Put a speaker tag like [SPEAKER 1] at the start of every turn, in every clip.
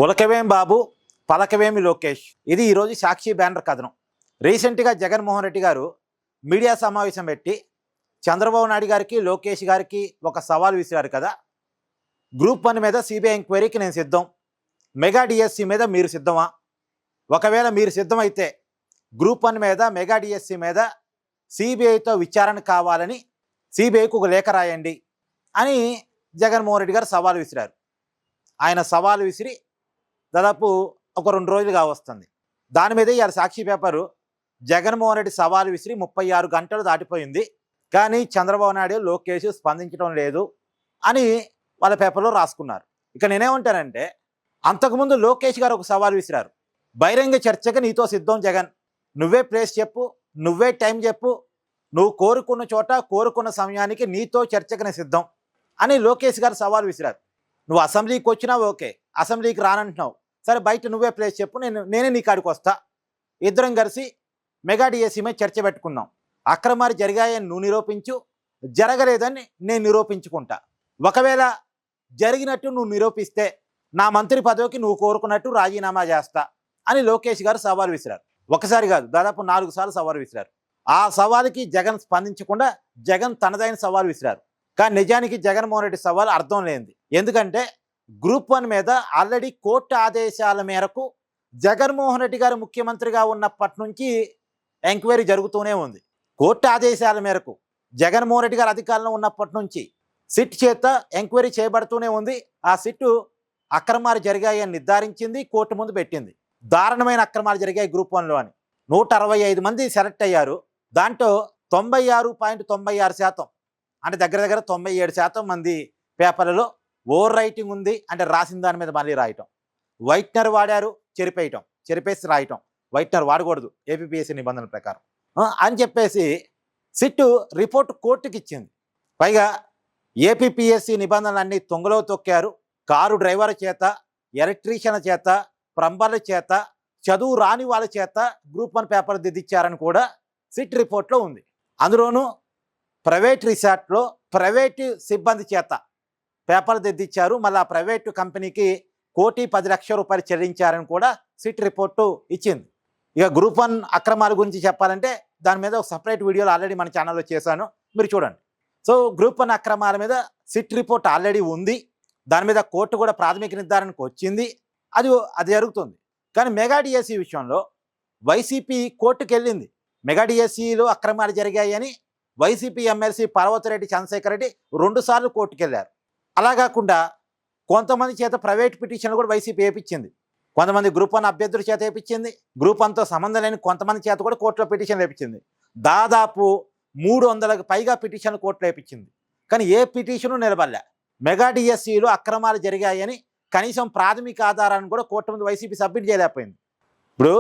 [SPEAKER 1] ఉలకవేం బాబు పలకవేమి లోకేష్ ఇది ఈరోజు సాక్షి బ్యానర్ కథనం. రీసెంట్గా జగన్మోహన్ రెడ్డి గారు మీడియా సమావేశం పెట్టి చంద్రబాబు నాయుడు గారికి లోకేష్ గారికి ఒక సవాల్ విసిరారు కదా. గ్రూప్ 1 మీద సిబిఐ ఎంక్వైరీకి నేను సిద్ధం, మెగా డిఎస్సి మీద మీరు సిద్ధమా? ఒకవేళ మీరు సిద్ధమైతే గ్రూప్ 1 మీద మెగా డిఎస్సి మీద సిబిఐతో విచారణ కావాలని సిబిఐకి ఒక లేఖ రాయండి అని జగన్మోహన్ రెడ్డి గారు సవాల్ విసిరారు. ఆయన సవాల్ విసిరి దాదాపు ఒక 2 రోజులుగా వస్తుంది. దాని మీద ఇవాళ సాక్షి పేపరు జగన్మోహన్ రెడ్డి సవాల్ విసిరి 36 గంటలు దాటిపోయింది, కానీ చంద్రబాబు నాయుడు లోకేష్ స్పందించడం లేదు అని వాళ్ళ పేపర్లో రాసుకున్నారు. ఇక నేనేమంటానంటే, అంతకుముందు లోకేష్ గారు ఒక సవాల్ విసిరారు. బహిరంగ చర్చకు నీతో సిద్ధం జగన్, నువ్వే ప్లేస్ చెప్పు, నువ్వే టైం చెప్పు, నువ్వు కోరుకున్న చోట కోరుకున్న సమయానికి నీతో చర్చకు సిద్ధం అని లోకేష్ గారు సవాల్ విసిరారు. నువ్వు అసెంబ్లీకి వచ్చినావు, ఓకే, అసెంబ్లీకి రానంటున్నావు, సరే బయట నువ్వే ప్లేస్ చెప్పు, నేనే నీ కాడికి వస్తా, ఇద్దరం కలిసి మెగా డిఎస్సి మీద చర్చ పెట్టుకుందాం, అక్రమాలు జరిగాయని నువ్వు నిరూపించు, జరగలేదని నేను నిరూపించుకుంటా, ఒకవేళ జరిగినట్టు నువ్వు నిరూపిస్తే నా మంత్రి పదవికి నువ్వు కోరుకున్నట్టు రాజీనామా చేస్తా అని లోకేష్ గారు సవాల్ విసిరారు. ఒకసారి కాదు, దాదాపు 4 సార్లు సవాల్ విసిరారు. ఆ సవాలుకి జగన్ స్పందించకుండా జగన్ తనదైన సవాల్ విసిరారు. కానీ నిజానికి జగన్మోహన్ రెడ్డి సవాల్ అర్థం లేనిది. ఎందుకంటే గ్రూప్ 1 మీద ఆల్రెడీ కోర్టు ఆదేశాల మేరకు జగన్మోహన్ రెడ్డి గారు ముఖ్యమంత్రిగా ఉన్నప్పటి నుంచి ఎంక్వైరీ జరుగుతూనే ఉంది. కోర్టు ఆదేశాల మేరకు జగన్మోహన్ రెడ్డి గారు అధికారంలో ఉన్నప్పటి నుంచి సిట్ చేత ఎంక్వైరీ చేయబడుతూనే ఉంది. ఆ సిట్టు అక్రమాలు జరిగాయని నిర్ధారించింది, కోర్టు ముందు పెట్టింది. దారుణమైన అక్రమాలు జరిగాయి గ్రూప్ 1లో అని 165 మంది సెలెక్ట్ అయ్యారు. దాంట్లో 96.96% అంటే దగ్గర దగ్గర 97% మంది పేపర్లలో ఓవర్ రైటింగ్ ఉంది, అంటే రాసిన దాని మీద మళ్ళీ రాయటం, వైట్నర్ వాడారు, చెరిపేసి రాయటం, వైట్నర్ వాడకూడదు ఏపీపీఎస్సీ నిబంధనల ప్రకారం అని చెప్పేసి సిట్టు రిపోర్ట్ కోర్టుకి ఇచ్చింది. పైగా ఏపీపీఎస్సీ నిబంధనలన్నీ తొంగలో తొక్కారు, కారు డ్రైవర్ చేత, ఎలక్ట్రీషియన్ చేత, ప్లంబర్ల చేత, చదువు రాని వాళ్ళ చేత గ్రూప్ 1 పేపర్ దిద్దిచ్చారని కూడా సిట్ రిపోర్ట్లో ఉంది. అందులోనూ ప్రైవేట్ రిసార్ట్లో ప్రైవేటు సిబ్బంది చేత పేపర్ దిద్దిచ్చారు, మళ్ళీ ఆ ప్రైవేటు కంపెనీకి 1,10,00,000 రూపాయలు చెల్లించారని కూడా సిట్ రిపోర్టు ఇచ్చింది. ఇక గ్రూప్ 1 అక్రమాల గురించి చెప్పాలంటే దాని మీద ఒక సపరేట్ వీడియోలు ఆల్రెడీ మన ఛానల్లో చేశాను, మీరు చూడండి. సో గ్రూప్ 1 అక్రమాల మీద సిట్ రిపోర్ట్ ఆల్రెడీ ఉంది, దాని మీద కోర్టు కూడా ప్రాథమిక నిర్ధారణకు వచ్చింది, అది జరుగుతుంది. కానీ మెగా డిఎస్సి విషయంలో వైసీపీ కోర్టుకు వెళ్ళింది. మెగా డిఎస్సిలో అక్రమాలు జరిగాయని వైసీపీ ఎమ్మెల్సీ పర్వతిరెడ్డి చంద్రశేఖర్ రెడ్డి 2 సార్లు కోర్టుకు వెళ్ళారు. అలా కాకుండా కొంతమంది చేత ప్రైవేట్ పిటిషన్లు కూడా వైసీపీ వేయించింది, కొంతమంది గ్రూప్ 1 అభ్యర్థుల చేత వేయించింది, గ్రూప్ 1తో సంబంధం లేని కొంతమంది చేత కూడా కోర్టులో పిటిషన్లు వేయించింది. దాదాపు 300కు పైగా పిటిషన్లు కోర్టులో వేయించింది. కానీ ఏ పిటిషను నిలబడలే. మెగా డిఎస్సిలో అక్రమాలు జరిగాయని కనీసం ప్రాథమిక ఆధారాన్ని కూడా కోర్టు ముందు వైసీపీ సబ్మిట్ చేయలేకపోయింది. ఇప్పుడు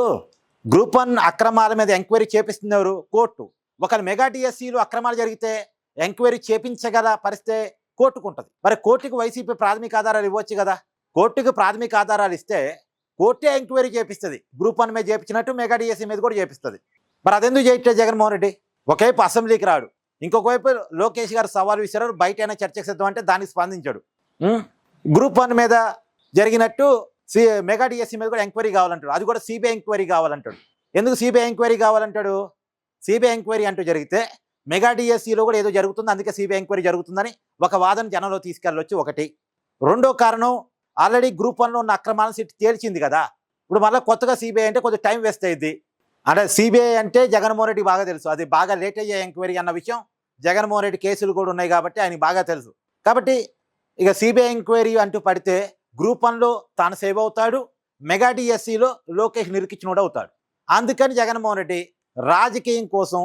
[SPEAKER 1] గ్రూప్ 1 అక్రమాల మీద ఎంక్వైరీ చేపిస్తుంది ఎవరు? కోర్టు. ఒకవేళ మెగా డిఎస్సిలో అక్రమాలు జరిగితే ఎంక్వైరీ చేపించగల పరిస్థితి కోర్టుకు ఉంటుంది. మరి కోర్టుకు వైసీపీ ప్రాథమిక ఆధారాలు ఇవ్వచ్చు కదా. కోర్టుకు ప్రాథమిక ఆధారాలు ఇస్తే కోర్టే ఎంక్వైరీ చేపిస్తుంది. గ్రూప్ 1 మీద చేపించినట్టు మెగా డిఎస్సి మీద కూడా చేపిస్తుంది. మరి అదెందుకు చేయట్లేదు జగన్మోహన్ రెడ్డి? ఒకవైపు అసెంబ్లీకి రాడు, ఇంకొక వైపు లోకేష్ గారు సవాల్ విసిరారు, బయట అయినా చర్చకు సిద్ధం అంటే దానికి స్పందించాడు. గ్రూప్ 1 మీద జరిగినట్టు మెగా డిఎస్సి మీద కూడా ఎంక్వైరీ కావాలంటాడు, అది కూడా సిబిఐ ఎంక్వైరీ కావాలంటాడు. ఎందుకు సిబిఐ ఎంక్వైరీ కావాలంటాడు? సిబిఐ ఎంక్వైరీ అంటూ జరిగితే మెగా డిఎస్సిలో కూడా ఏదో జరుగుతుంది, అందుకే సిబిఐ ఎంక్వైరీ జరుగుతుందని ఒక వాదన జనంలో తీసుకెళ్ళొచ్చు. ఒకటి. రెండో కారణం, ఆల్రెడీ గ్రూప్ 1లో ఉన్న అక్రమాలను సిట్ తేల్చింది కదా. ఇప్పుడు మళ్ళీ కొత్తగా సిబిఐ అంటే కొంచెం టైం వేస్ట్ అయ్యింది. అంటే సిబిఐ అంటే జగన్మోహన్ రెడ్డి బాగా తెలుసు, అది బాగా లేట్ అయ్యే ఎంక్వైరీ అన్న విషయం. జగన్మోహన్ రెడ్డి కేసులు కూడా ఉన్నాయి కాబట్టి ఆయనకి బాగా తెలుసు. కాబట్టి ఇక సిబిఐ ఎంక్వైరీ అంటూ పడితే గ్రూప్ 1లో తాను సేవ్ అవుతాడు, మెగా డిఎస్సిలో లోకేష్ నిరికిచ్చినోడు అవుతాడు. అందుకని జగన్మోహన్ రెడ్డి రాజకీయం కోసం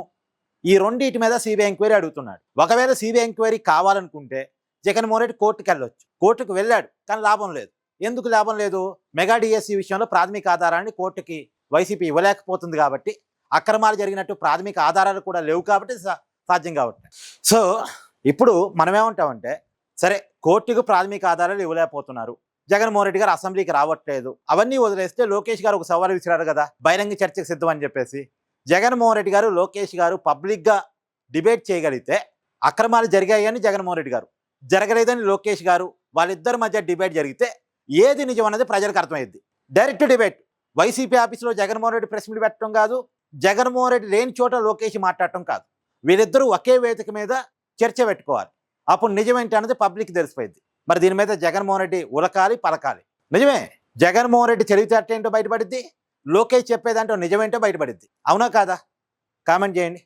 [SPEAKER 1] ఈ రెండింటి మీద సిబిఐ ఎంక్వైరీ అడుగుతున్నాడు. ఒకవేళ సిబిఐ ఎంక్వైరీ కావాలనుకుంటే జగన్మోహన్ రెడ్డి కోర్టుకు వెళ్ళొచ్చు. కోర్టుకు వెళ్ళాడు, కానీ లాభం లేదు. ఎందుకు లాభం లేదు? మెగా డిఎస్సి విషయంలో ప్రాథమిక ఆధారాన్ని కోర్టుకి వైసీపీ ఇవ్వలేకపోతుంది కాబట్టి, అక్రమాలు జరిగినట్టు ప్రాథమిక ఆధారాలు కూడా లేవు కాబట్టి సాధ్యం కాబట్టి. సో ఇప్పుడు మనమేమంటామంటే, సరే కోర్టుకు ప్రాథమిక ఆధారాలు ఇవ్వలేకపోతున్నారు, జగన్మోహన్ రెడ్డి గారు అసెంబ్లీకి రావట్లేదు, అవన్నీ వదిలేస్తే లోకేష్ గారు ఒక సవాల్ విసిరారు కదా బహిరంగ చర్చకు సిద్ధం అని చెప్పేసి. జగన్మోహన్ రెడ్డి గారు లోకేష్ గారు పబ్లిక్గా డిబేట్ చేయగలిగితే అక్రమాలు జరిగాయని జగన్మోహన్ రెడ్డి గారు, జరగలేదని లోకేష్ గారు, వాళ్ళిద్దరి మధ్య డిబేట్ జరిగితే ఏది నిజం అన్నది ప్రజలకు అర్థమైంది. Direct debate. వైసీపీ ఆఫీసులో జగన్మోహన్ రెడ్డి ప్రెస్ మీట్ పెట్టడం కాదు, జగన్మోహన్ రెడ్డి లేని చోట లోకేష్ మాట్లాడటం కాదు. వీళ్ళిద్దరూ ఒకే వేదిక మీద చర్చ పెట్టుకోవాలి. అప్పుడు నిజమేంటి అన్నది పబ్లిక్ తెలిసిపోయింది. మరి దీని మీద జగన్మోహన్ రెడ్డి ఉలకాలి, పలకాలి. నిజమే, జగన్మోహన్ రెడ్డి తెలివితేటలు ఏంటో బయటపడిద్ది, లోకేష్ చెప్పేదంటో నిజమేంటో బయటపడిద్ది. అవునా కాదా? కామెంట్ చేయండి.